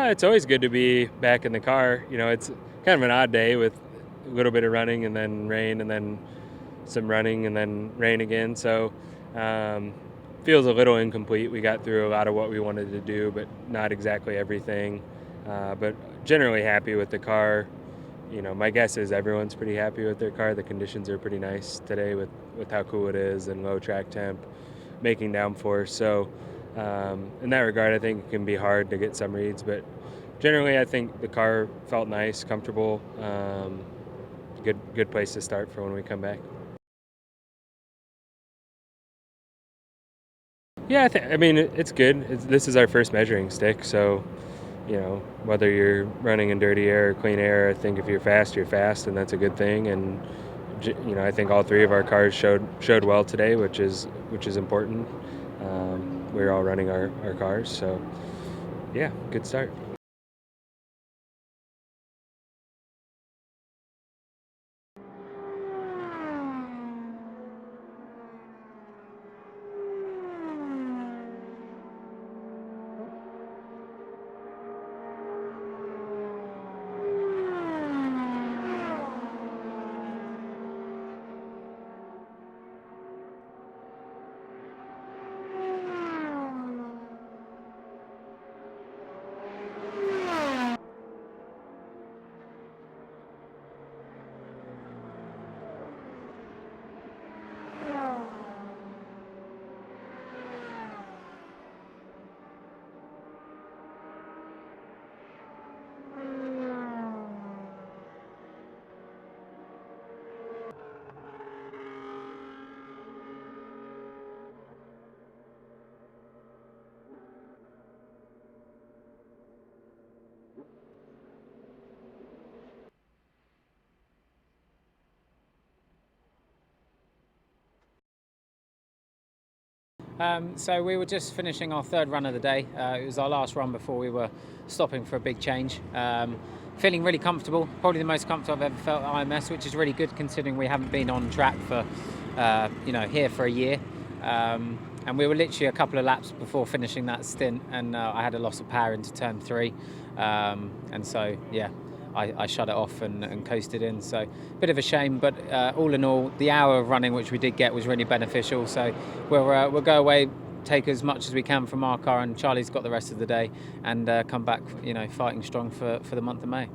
It's always good to be back in the car. It's kind of an odd day with a little bit of running and then rain and then some running and then rain again. So um, feels a little incomplete. We got through a lot of what we wanted to do, but not exactly everything. But generally happy with the car. My guess is everyone's pretty happy with their car. The conditions are pretty nice today with how cool it is and low track temp, making downforce. So in that regard, I think it can be hard to get some reads, but generally I think the car felt nice, comfortable, good place to start for when we come back. Yeah, I mean it's good. This is our first measuring stick, so whether you're running in dirty air or clean air, I think if you're fast, and that's a good thing. And I think all three of our cars showed well today, which is important. We're all running our cars, so yeah, good start. So we were just finishing our third run of the day. It was our last run before we were stopping for a big change. Feeling really comfortable, probably the most comfortable I've ever felt at IMS, which is really good considering we haven't been on track for, here for a year. And we were literally a couple of laps before finishing that stint, and I had a loss of power into turn 3. And so, yeah, I shut it off and coasted in. So a bit of a shame, but all in all, the hour of running which we did get was really beneficial. So we'll go away, take as much as we can from our car, and Charlie's got the rest of the day, and come back, fighting strong for the month of May.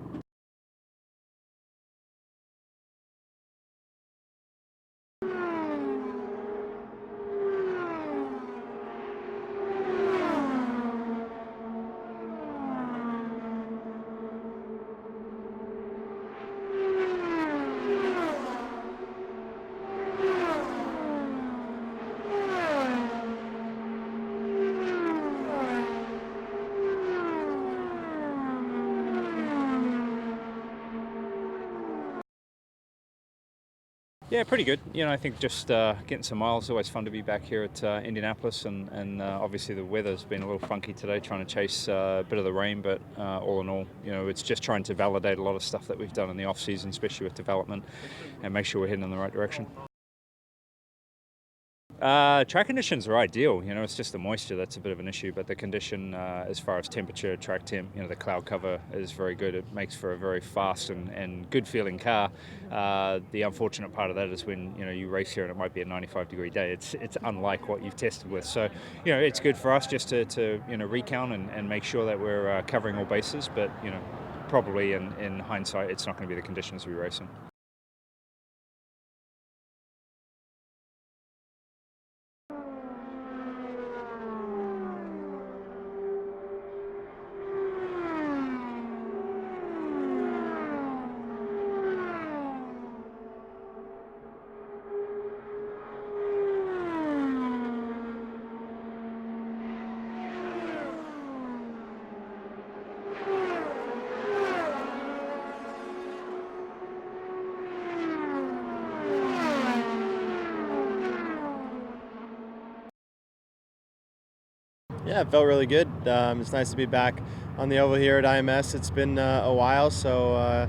Yeah, pretty good. I think just getting some miles. Always fun to be back here at Indianapolis, and obviously the weather's been a little funky today, trying to chase a bit of the rain. But all in all, it's just trying to validate a lot of stuff that we've done in the off season, especially with development, and make sure we're heading in the right direction. Track conditions are ideal. It's just the moisture that's a bit of an issue, but the condition as far as temperature, track temp, the cloud cover is very good. It makes for a very fast and good feeling car. The unfortunate part of that is when you race here and it might be a 95-degree day. It's unlike what you've tested with. So it's good for us just to recount and make sure that we're covering all bases. But probably in hindsight, it's not going to be the conditions we race in. Yeah, it felt really good. It's nice to be back on the oval here at IMS. It's been a while, so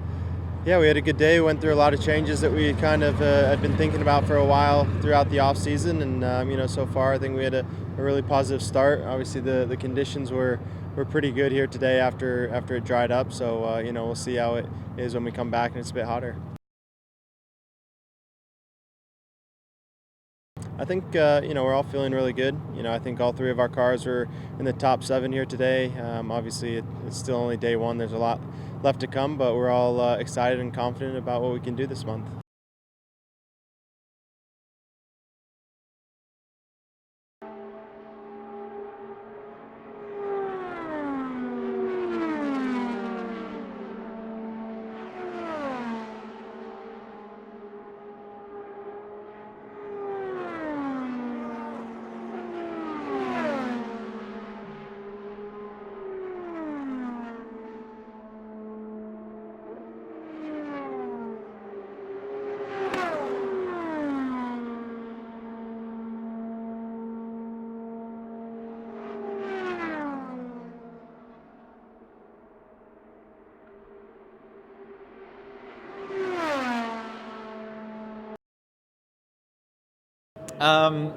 yeah, we had a good day. We went through a lot of changes that we kind of had been thinking about for a while throughout the off season, and so far I think we had a really positive start. Obviously, the conditions were we're pretty good here today after it dried up. So you know, we'll see how it is when we come back and it's a bit hotter. I think you know, we're all feeling really good. You know, I think all 3 of our cars were in the top 7 here today. Obviously, it's still only day 1. There's a lot left to come, but we're all excited and confident about what we can do this month.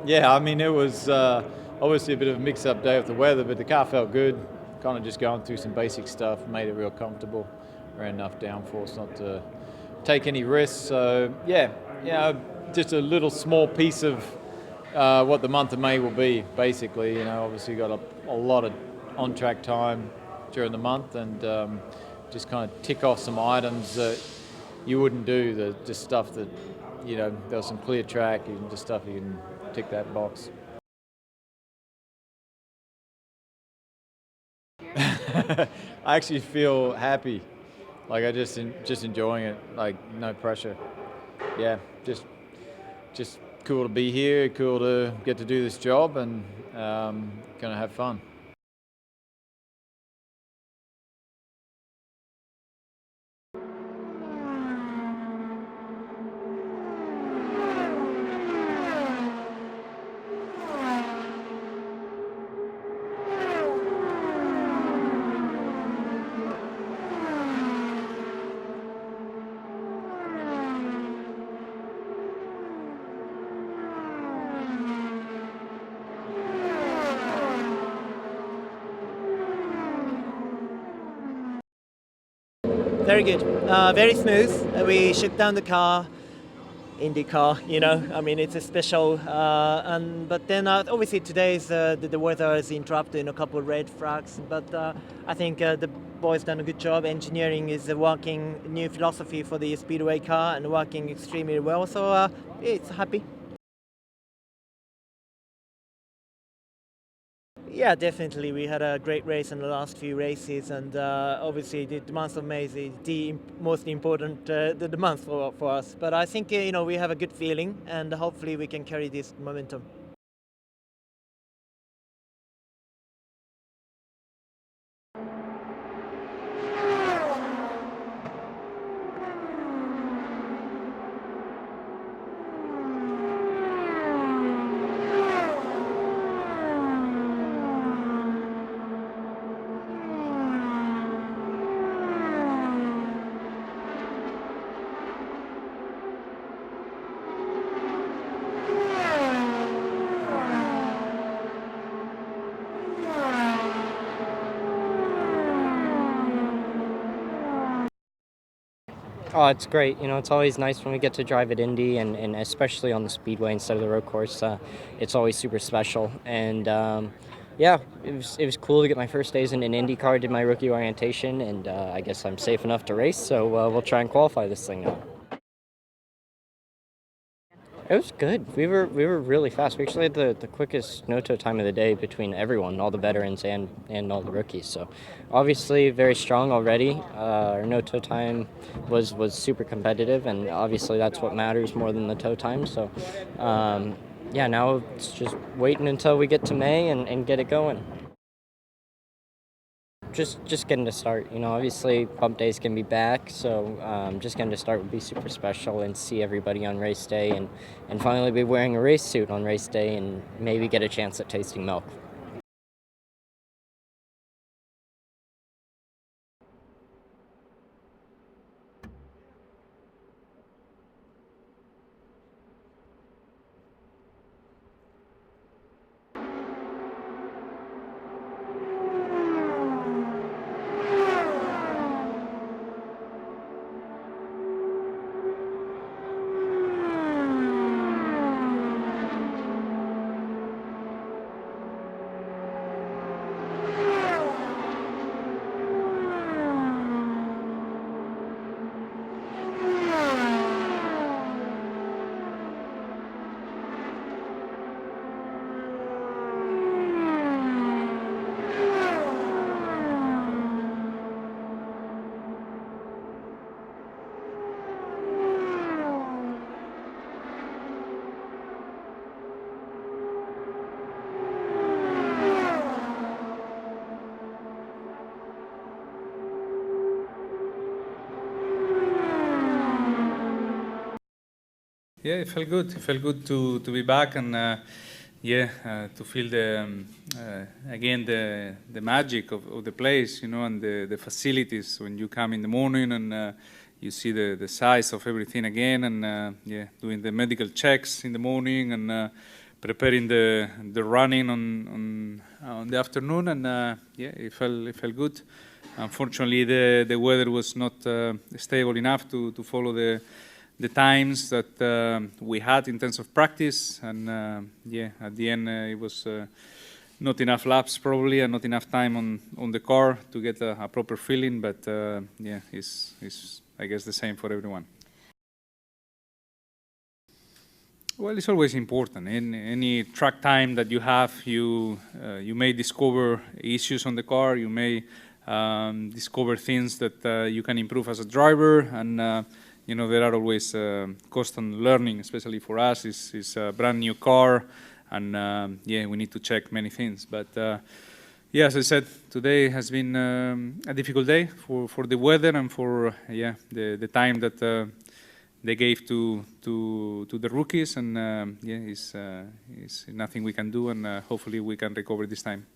Yeah, I mean, it was obviously a bit of a mix-up day with the weather, but the car felt good. Kind of just going through some basic stuff, made it real comfortable. Ran enough downforce not to take any risks. So yeah, just a little small piece of what the month of May will be. Basically, you know, obviously got a lot of on-track time during the month, and just kind of tick off some items that you wouldn't do. Just stuff that, you know, there was some clear track and just stuff you can tick that box. I actually feel happy, like I just enjoying it, like no pressure. Yeah, just cool to be here, cool to get to do this job, and gonna have fun. Very good, very smooth. We shook down the car, IndyCar. You know, I mean, it's a special. But then obviously today's the weather is interrupted in a couple of red flags. But I think the boys done a good job. Engineering is working new philosophy for the Speedway car and working extremely well. So it's happy. Yeah, definitely. We had a great race in the last few races, and obviously the month of May is the most important the month for us. But I think you know, we have a good feeling, and hopefully we can carry this momentum. Oh, it's great. You know, it's always nice when we get to drive at Indy, and especially on the Speedway instead of the road course. It's always super special. And yeah, it was cool to get my first days in an IndyCar. Did my rookie orientation, and I guess I'm safe enough to race. So we'll try and qualify this thing now. It was good. We were really fast. We actually had the quickest no-toe time of the day between everyone, all the veterans and all the rookies. So obviously very strong already. Our no-toe time was super competitive, and obviously that's what matters more than the toe time. So yeah, now it's just waiting until we get to May and get it going. Just getting to start. You know, obviously bump days can be back, so just getting to start would be super special, and see everybody on race day, and finally be wearing a race suit on race day, and maybe get a chance at tasting milk. Yeah, it felt good. It felt good to be back and to feel the again the magic of the place, you know, and the facilities when you come in the morning and you see the size of everything again, and doing the medical checks in the morning and preparing the running on the afternoon, and it felt good. Unfortunately, the weather was not stable enough to follow the times that we had in terms of practice, and at the end it was not enough laps probably, and not enough time on the car to get a proper feeling. But it's I guess the same for everyone. Well, it's always important. In any track time that you have, you may discover issues on the car. You may discover things that you can improve as a driver, and you know, there are always constant learning, especially for us. It's a brand new car, and we need to check many things. But as I said, today has been a difficult day for the weather and for the time that they gave to the rookies, and it's nothing we can do, and hopefully we can recover this time.